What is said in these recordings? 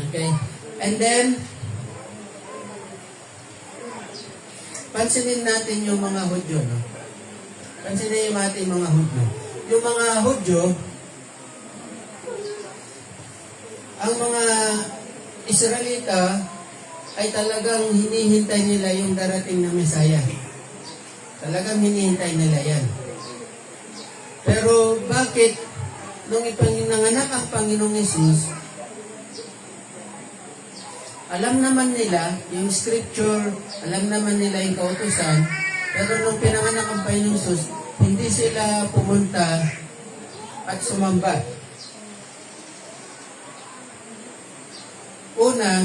Okay? And then, pansinin natin yung mga Hudyo, no? Pansinin natin yung mga Hudyo. Yung mga Hudyo, ang mga Israelita ay talagang hinihintay nila yung darating na Mesaya. Talagang hinihintay nila yan. Pero bakit nung ipinanganak ang Panginoong Yesus, alam naman nila yung scripture, alam naman nila yung kautusan, pero nung pinanganak ang Panginoong Yesus, hindi sila pumunta at sumamba. Una,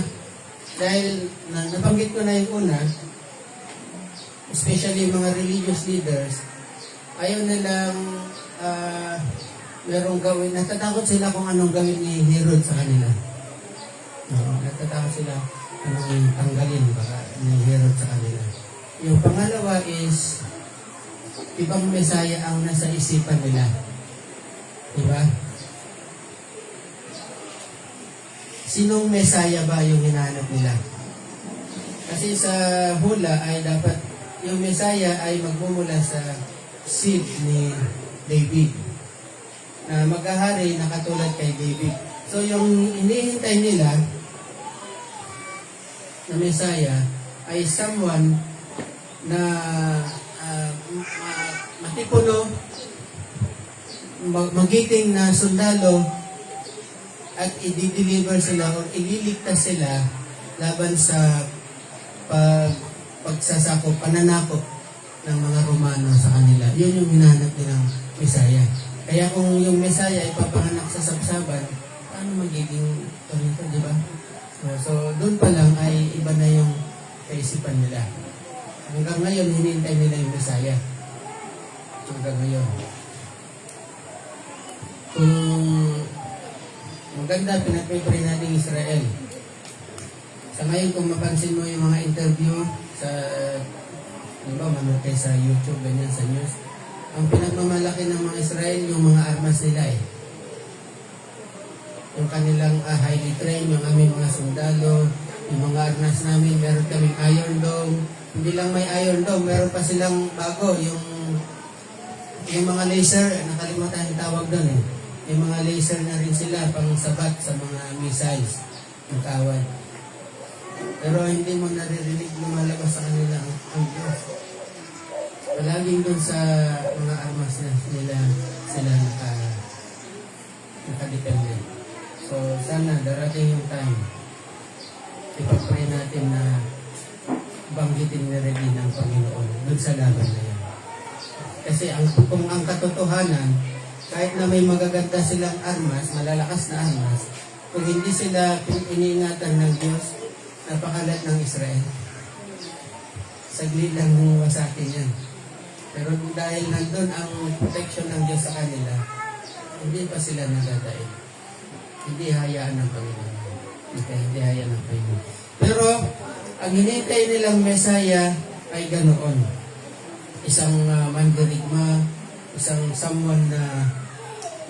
dahil nabanggit ko na yung una, especially mga religious leaders, ayaw nilang merong gawin. Natatakot sila kung anong gawin ni Herod sa kanila. Natatakot sila anong tanggalin ni Herod sa kanila. Yung pangalawa is, ibang Mesaya ang nasa isipan nila. Diba? Sinong Mesaya ba yung hinahanap nila? Kasi sa hula ay dapat yung Mesaya ay magmumula sa seed ni David na maghahari na katulad kay David. So yung hinihintay nila na Mesaya ay someone na matipuno, magiting na sundalo at i-deliver sila o ililigtas sila laban sa pagsasakop, pananakop ng mga Romano sa kanila. Yun yung hinahanap nilang Mesaya. Kaya kung yung Mesaya ay papanganak sa sabsaban, paano magiging ito, di ba? So, doon pa lang ay iba na yung kaisipan nila. Hanggang ngayon, hinintay nila yung Mesaya. Hanggang ngayon. Kung maganda, pinag-pray natin Israel. Sa ngayon, kung mapansin mo yung mga interview sa manood kayo sa YouTube, ganyan, sa news, ang pinagmamalaki ng mga Israel, yung mga armas nila yung kanilang highly trained, yung aming mga sundalo, yung mga armas namin, meron kaming Iron Dome. Hindi lang may Iron Dome, meron pa silang bago, yung mga laser, nakalimutan yung tawag doon Yung mga laser na rin sila pang sabat sa mga missiles ng kawan. Pero hindi mo naririnig lumalabas sa kanila ang Diyos. Palaging doon sa mga armas na sila nakadepende. So, sana darating yung time. Ipag-pray natin na banggitin na rin ng Panginoon doon sa laban na yan. Kasi kung ang katotohanan, kahit na may magaganda silang armas, malalakas na armas, kung hindi sila iniingatan ng Diyos, napakalat ng Israel. Saglit lang huwasakin yan. Pero dahil nandun ang protection ng Diyos sa kanila, hindi pa sila nadadaig. Hindi hayaan ng Panginoon. Hindi hayaan ng Panginoon. Pero, ang hinintay nilang Mesaya ay ganoon. Isang mandirigma, isang someone na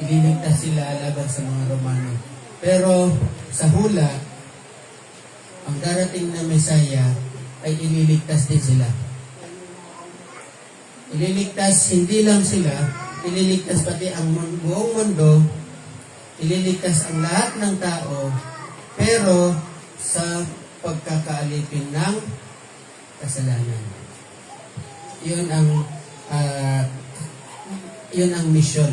ililigtas sila laban sa mga Romano. Pero, sa hula, ang darating na Mesaya ay ililigtas din sila. Ililigtas hindi lang sila, ililigtas pati ang buong mundo, ililigtas ang lahat ng tao, pero sa pagkakaalipin ng kasalanan. Yun ang mission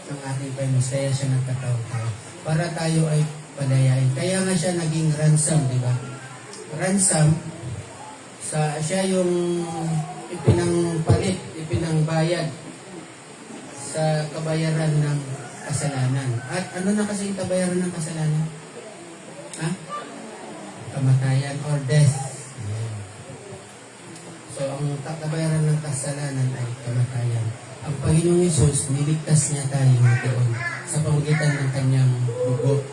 ng ating Panginoon. Kaya siya nagkatao-tao. Para tayo ay palayain. Kaya nga siya naging ransom, di ba? Ransom, siya yung ipinangpalit, ipinangbayad sa kabayaran ng kasalanan. At ano na kasi yung kabayaran ng kasalanan? Kamatayan or death. So, ang kabayaran ng kasalanan ay kamatayan. Ang Panginoong Yesus, niligtas niya tayo doon sa pamagitan ng kanyang dugo,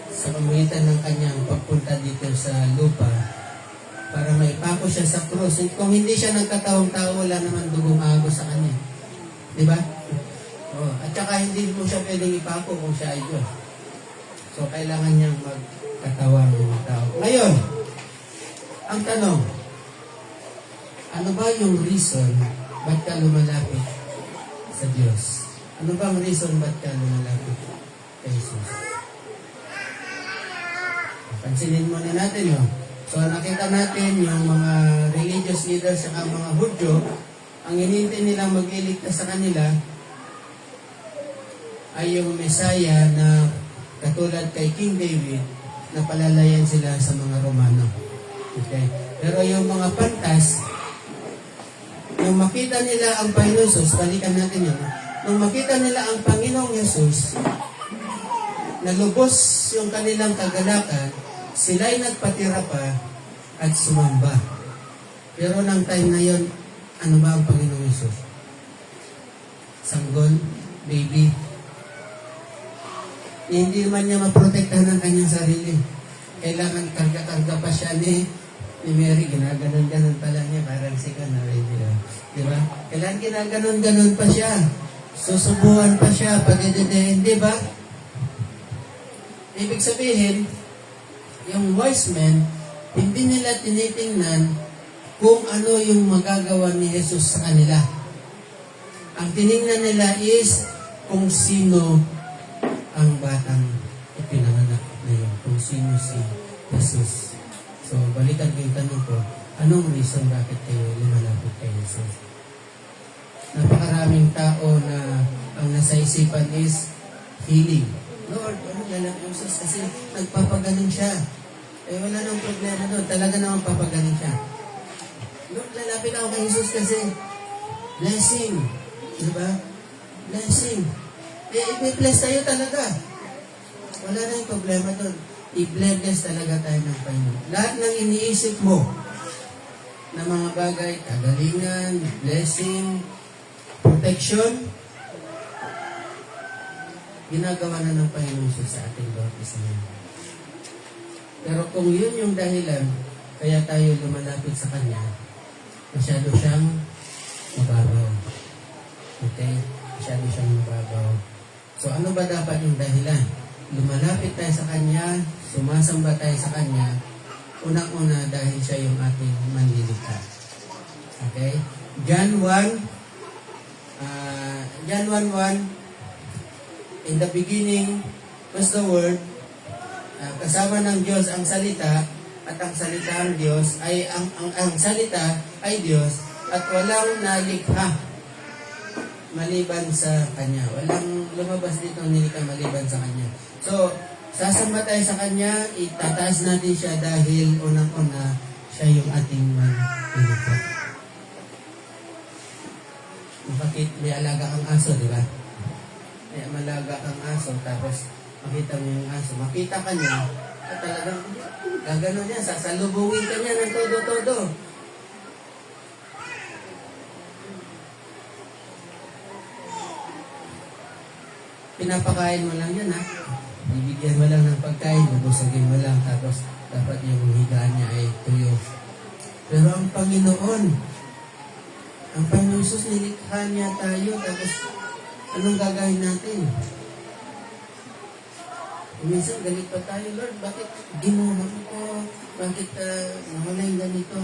sa pamagitan ng kanyang pagpunta dito sa lupa para maipako siya sa krus. Kung hindi siya nagkataong tao, wala naman dugong agos sa kanya. Di ba? At saka hindi mo siya pwedeng ipako kung siya ay Diyos. So, kailangan niyang magkatawang mga tao. Ngayon, ang tanong, ano ba yung reason ba't ka lumalapit sa Diyos? Ano ba ang reason ba't ka lumalapit kay Jesus? Pansinin muna natin yun. So, nakita natin yung mga religious leaders at mga Hudyo, ang hinintay nilang mag-iligtas sa kanila ay yung Messiah na katulad kay King David na palalayan sila sa mga Romano. Okay? Pero yung mga pantas, nung makita nila ang Panginoong Jesus, balikan natin yun. Nung makita nila ang Panginoong Jesus, nalubos yung kanilang kagalakan, sila'y nagpatira pa at sumamba. Pero nang time na yon, ano ba ang Panginoong Jesus? Sanggol, baby. Hindi man niya maprotektahan ang kanyang sarili. Kailangan karga-karga pa siya ni Mary. Ginaganon-ganon pala niya. Parang si baby. Di ba? Kailangan ginaganon-ganon pa siya. Susubuhan pa siya. Pagdididihin. Di ba? Ibig sabihin, yung wise men, hindi nila tinitingnan kung ano yung magagawa ni Jesus sa kanila. Ang tiningnan nila is kung sino ang batang ipinanganak na yun. Kung sino si Jesus. So, balikan ko yung tanong ko, anong reason bakit kayo lumalapit kay Jesus? Napakaraming tao na ang nasa isipan is healing. Lord, ano galang Jesus? Kasi nagpapagaling siya. Eh, wala nang problema doon. Talaga naman papagaling siya. Lord, lalapit ako kay Jesus kasi blessing. Diba? Blessing. I-bless tayo talaga. Wala na yung problema doon. I-bless talaga tayo ng Panginoon. Lahat ng iniisip mo na mga bagay, kagalingan, blessing, protection, ginagawa na ng Panginoon sa ating bawat isa ngayon. Pero kung yun yung dahilan, kaya tayo lumalapit sa Kanya, masyado siyang mababaw. Okay? Masyado siyang mababaw. So ano ba dapat yung dahilan? Lumalapit tayo sa Kanya, sumasamba tayo sa Kanya, unang-una dahil siya yung ating manlilikha. Okay? John 1:1, in the beginning was the Word, kasama ng Diyos ang salita, at ang salita ng Diyos ay ang salita ay Diyos, at walang nalikha maliban sa Kanya. Walang lumabas dito nilikha maliban sa Kanya. So, sasamba tayo sa Kanya, itataas natin siya dahil unang-una siya yung ating manlilikha. Bakit may alaga kang aso, di ba? May malaga kang aso, tapos makita mo yung aso. Makita ka niya, at talagang gaganon niya, sasalubungin ka niya ng todo-todo. Pinapakain mo lang yan, ha? Bibigyan mo lang ng pagkain, bubusagin mo lang, tapos dapat yung higaan niya ay tuyo. Pero ang Panginoon Jesus, nilikha niya tayo, tapos anong gagawin natin? Minsan galit pa tayo, Lord, bakit ginawa ko? Bakit nawala yung ganito?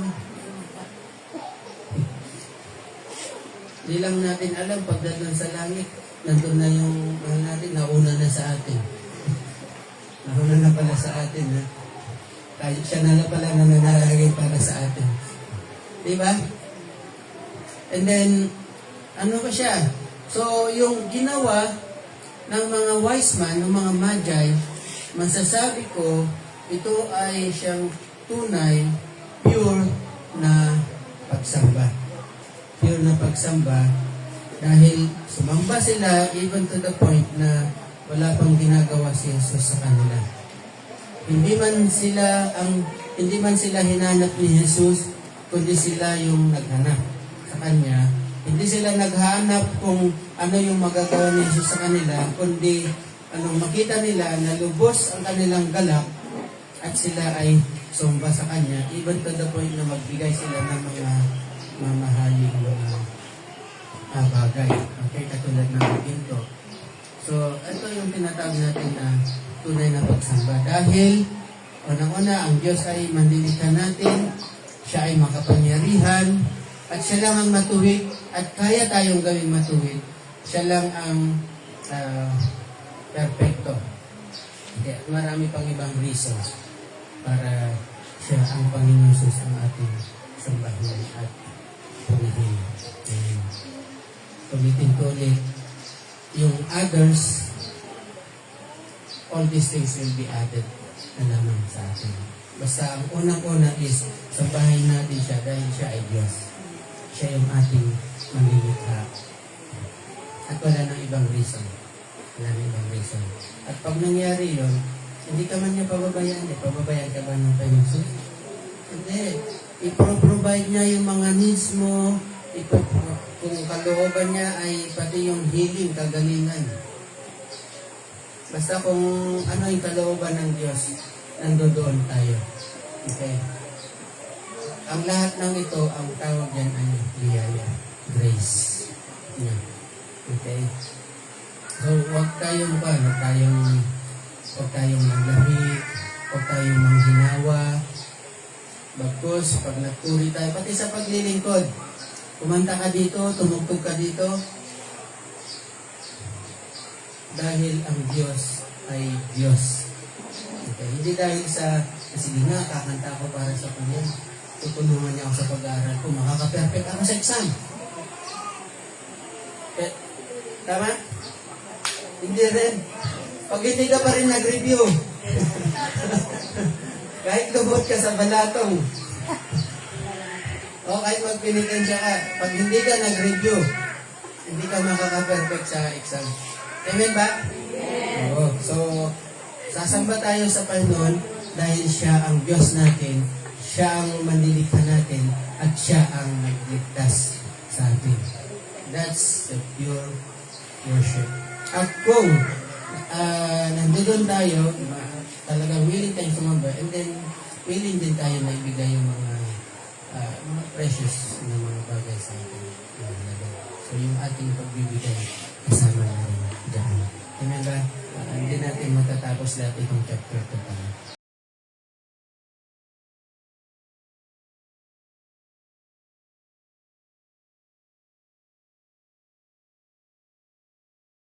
Hindi lang natin alam, pagdating sa langit, nandun na yung mahal natin, nauna na sa atin. Nauna na pala sa atin, ha? Kahit siya na pala na nanalagay para sa atin. Diba? And then, ano ba siya? So, yung ginawa ng mga wise man, ng mga magi, masasabi ko, ito ay siyang tunay, pure na pagsamba. Pure na pagsamba dahil sumamba sila even to the point na wala pang ginagawa si Jesus sa kanila. Hindi man sila hinanap ni Jesus, kundi sila yung naghanap sa Kanya. Hindi sila naghanap kung ano yung magagawa ni Jesus sa kanila, kundi makita nila na lubos ang kanilang galak at sila ay sumba sa Kanya, even to the point na magbigay sila ng mga mamahaling mga bagay. Okay, katulad ng ginto. So, ito yung tinatawag natin na tunay na pagsamba. Dahil, unang-una, ang Diyos ay manlilikha natin, siya ay makapangyarihan, at siya lang ang matuwid, at kaya tayong gawing matuwid. Siya lang ang perfecto. Okay, marami pang ibang reasons para siya ang Panginoon Jesus ang ating sambahin at purihin. Ulitin ko ulit, yung others, all these things will be added na naman sa atin. Basta ang unang-una is, sambahin natin siya dahil siya ay Diyos. Siya yung ating manlilikha. At wala nang ibang reason. Wala nang ibang reason. At pag nangyari yun, hindi ka man niya pababayaan. Pababayaan ka ba ng Panginoon Jesus? Hindi. Ipro-provide niya yung mga needs mo. Kung kalooban niya ay pati yung healing, kagalingan. Basta kung ano yung kalooban ng Diyos, nandoon tayo. Okay? Ang lahat ng ito, ang tawag yan ay biyaya, grace. Yeah. Okay? So, huwag tayong maglamig, huwag tayong manghinawa. Bagkus, pag nagturi tayo, pati sa paglilingkod, kumanta ka dito, tumugtog ka dito, dahil ang Diyos ay Diyos. Okay? Hindi dahil sa, sige nga, kakanta ako para sa Kanya. Tutulungan niya ako sa pag-aaral ko. Makaka-perfect ako sa exam. Okay? Tama? Hindi rin. Pag hindi ka pa rin nag-review, kahit lubot ka sa balatong, o kahit magpinitensya ka, pag hindi ka nag-review, hindi ka makaka-perfect sa exam. Amen ba? Yes. Oo. So, sasamba tayo sa Panginoon dahil siya ang Diyos natin, siya ang manlilikha natin, at siya ang nagligtas sa atin. That's the pure worship. At kung nandoon tayo, talagang willing tayong sumamba, and then willing din tayo na ibigay yung mga precious na mga bagay sa atin. So, yung ating pagbibigay, kasama na rin dyan. Amen ba? Hindi natin matatapos lahat itong chapter 2.